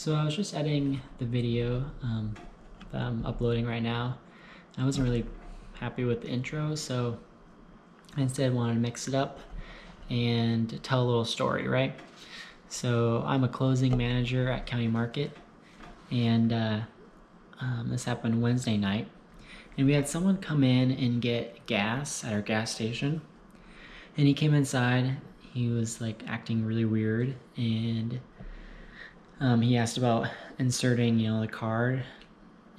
So I was just editing the video that I'm uploading right now. I wasn't really happy with the intro, so I instead wanted to mix it up and tell a little story, right? So I'm a closing manager at County Market, and this happened Wednesday night. And we had someone come in and get gas at our gas station. And he came inside, he was like acting really weird, and he asked about inserting, the card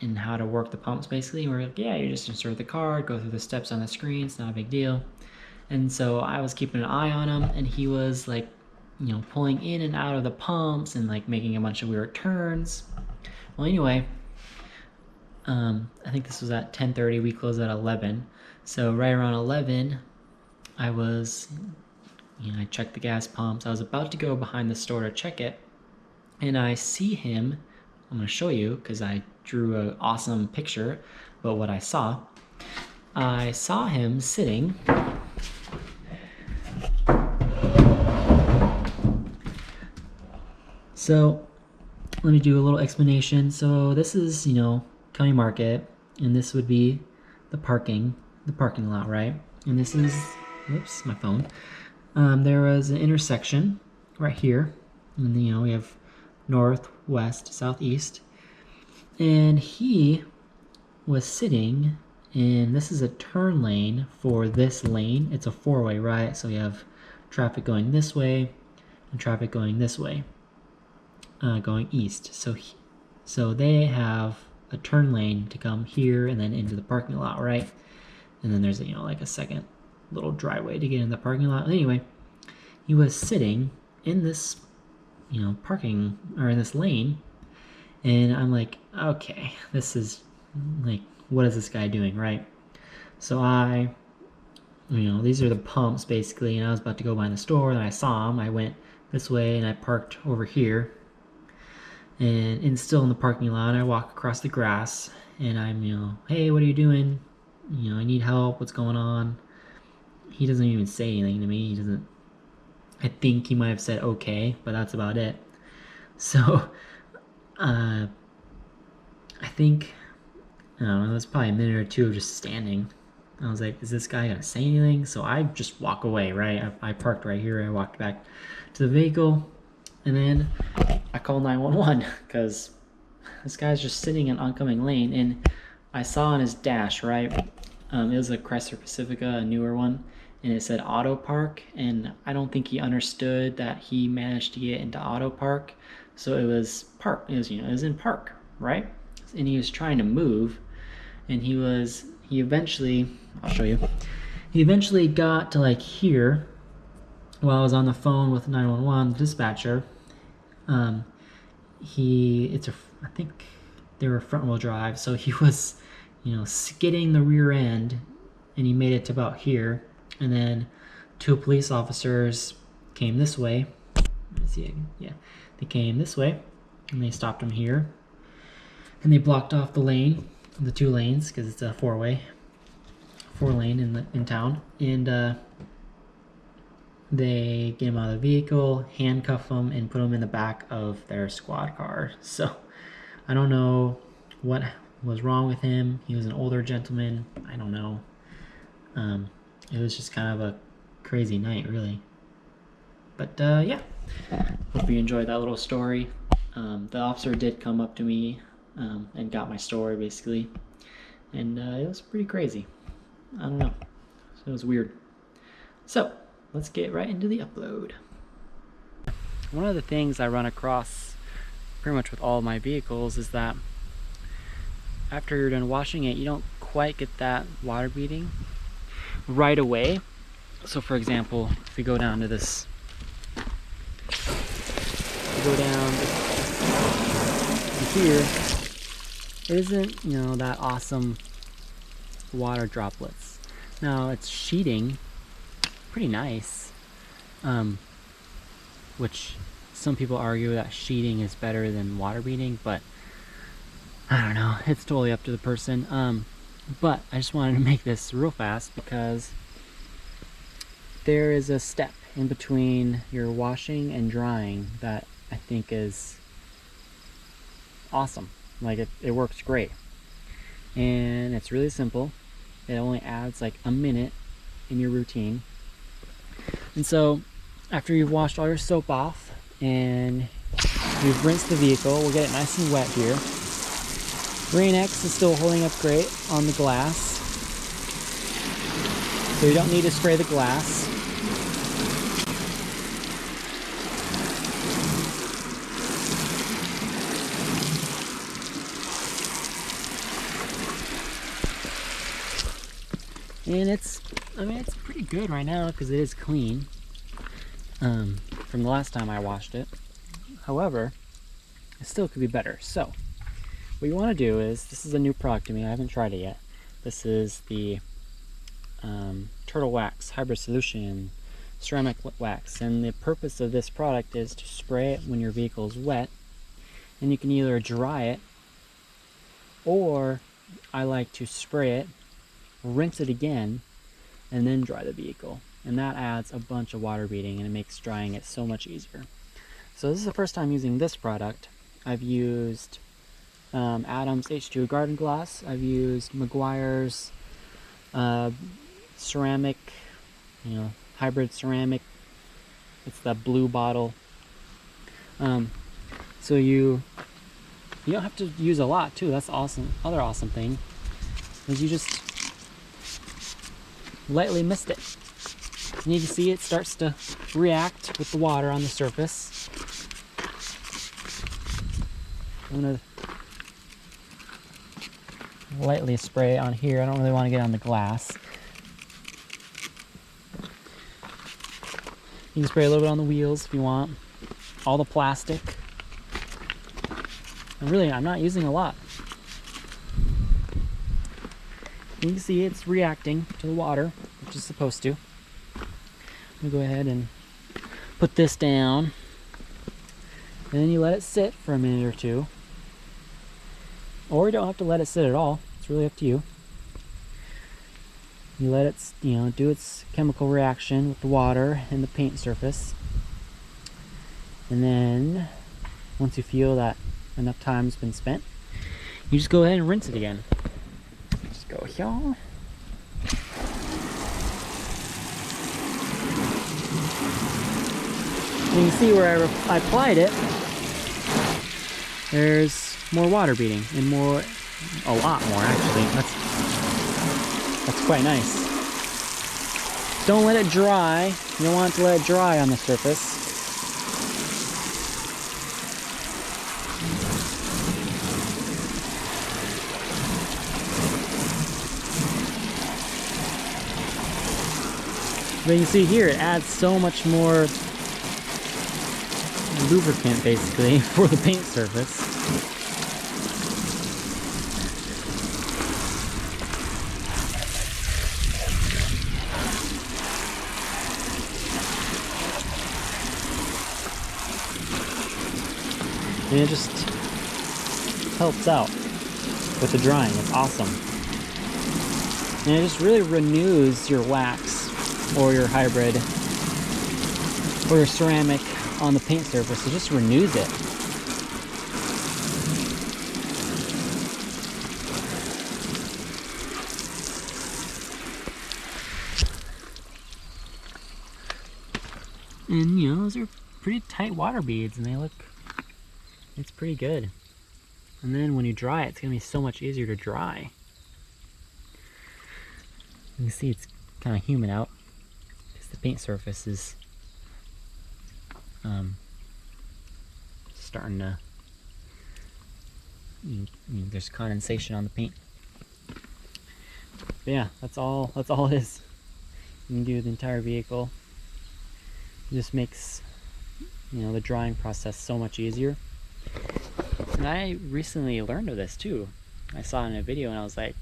and how to work the pumps basically. And we're like, yeah, you just insert the card, go through the steps on the screen, it's not a big deal. And so I was keeping an eye on him, and he was like, pulling in and out of the pumps and like making a bunch of weird turns. Well, anyway, I think this was at 10:30. We closed at 11. So right around 11, I was, I checked the gas pumps. I was about to go behind the store to check it, and I see him. I'm going to show you because I drew an awesome picture about what I saw. I saw him sitting So let me do a little explanation. So this is, County Market, and this would be the parking lot, right? And this is, whoops, my phone. There was an intersection right here, and we have north, west, southeast, and he was sitting in, this is a turn lane for this lane. It's a four-way, right? So you have traffic going this way and traffic going this way. Going east. So they have a turn lane to come here and then into the parking lot, right? And then there's like a second little driveway to get in the parking lot. Anyway, he was sitting in this parking, or in this lane, and I'm like, okay, this is like, what is this guy doing, right? So I, these are the pumps basically, and I was about to go by the store, and I saw him. I went this way and I parked over here. And still in the parking lot, I walk across the grass, and I'm, hey, what are you doing? I need help. What's going on? He doesn't even say anything to me. He doesn't. I think he might have said okay, but that's about it. So, I think, I don't know, it was probably a minute or two of just standing. I was like, is this guy gonna say anything? So I just walk away, right? I parked right here. I walked back to the vehicle, and then I called 911 because this guy's just sitting in oncoming lane, and I saw on his dash, right? It was a Chrysler Pacifica, a newer one, and it said auto park, and I don't think he understood that he managed to get into auto park, so it was park. It was in park, right? And he was trying to move, and he eventually, I'll show you. He eventually got to like here while I was on the phone with 911 dispatcher. I think they were front wheel drive, so he was, skidding the rear end, and he made it to about here, and then two police officers came this way. Let's see, yeah, they came this way, and they stopped him here, and they blocked off the lane, the two lanes, because it's a four lane in town, and they get him out of the vehicle, handcuff him, and put him in the back of their squad car. So I don't know what was wrong with him. He was an older gentleman. I don't know. It was just kind of a crazy night, really. But yeah, hope you enjoyed that little story. The officer did come up to me and got my story, basically. And it was pretty crazy. I don't know. So it was weird. So let's get right into the upload. One of the things I run across pretty much with all my vehicles is that after you're done washing it, you don't quite get that water beading right away. So for example, if we go down to this, to here, it isn't, that awesome water droplets. Now it's sheeting pretty nice, which some people argue that sheeting is better than water beading, but I don't know, it's totally up to the person. But I just wanted to make this real fast because there is a step in between your washing and drying that I think is awesome. Like it works great. And it's really simple. It only adds like a minute in your routine. And so after you've washed all your soap off and you've rinsed the vehicle, we'll get it nice and wet here. Rain-X is still holding up great on the glass, so you don't need to spray the glass. And it's pretty good right now because it is clean from the last time I washed it. However, it still could be better. So what you want to do is, this is a new product to me, I haven't tried it yet. This is the Turtle Wax Hybrid Solution Ceramic Wax, and the purpose of this product is to spray it when your vehicle is wet, and you can either dry it, or I like to spray it, rinse it again, and then dry the vehicle, and that adds a bunch of water beading and it makes drying it so much easier. So this is the first time using this product. I've used Adams H2 Garden Gloss. I've used Meguiar's ceramic, hybrid ceramic. It's the blue bottle. So you don't have to use a lot too. That's awesome. Other awesome thing is you just lightly mist it. And you can see it starts to react with the water on the surface. I'm gonna lightly spray on here. I don't really want to get on the glass. You can spray a little bit on the wheels if you want. All the plastic. And really, I'm not using a lot. You can see it's reacting to the water, which is supposed to. I'm gonna go ahead and put this down. And then you let it sit for a minute or two. Or you don't have to let it sit at all. It's really up to you. You let it, do its chemical reaction with the water and the paint surface. And then, once you feel that enough time's been spent, you just go ahead and rinse it again. Just go here. And you see where I applied it, there's more water beading, and a lot more actually. That's quite nice. Don't let it dry. You don't want to let it dry on the surface. But you can see here, it adds so much more lubricant basically for the paint surface. And it just helps out with the drying. It's awesome. And it just really renews your wax or your hybrid or your ceramic on the paint surface. It just renews it. And those are pretty tight water beads, and it's pretty good. And then when you dry it, it's gonna be so much easier to dry. You can see it's kind of humid out because the paint surface is starting to, there's condensation on the paint. But yeah, that's all it is. You can do the entire vehicle. It just makes the drying process so much easier. And I recently learned of this too. I saw it in a video and I was like,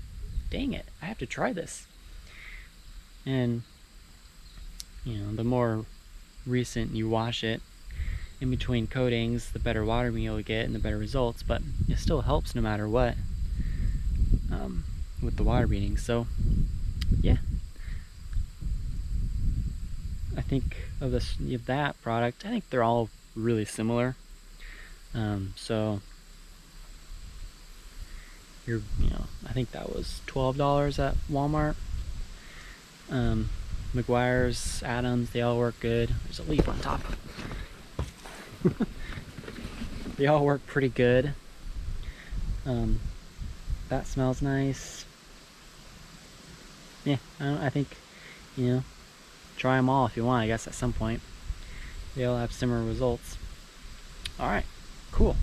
dang it, I have to try this. And the more recent you wash it in between coatings, the better water you'll get and the better results, but it still helps no matter what with the water beading. So yeah, I think of that product, I think they're all really similar. So I think that was $12 at Walmart. Meguiar's, Adams, they all work good. There's a leaf on top. They all work pretty good. That smells nice. Yeah, I think, try them all if you want, I guess, at some point. They all have similar results. Alright, cool.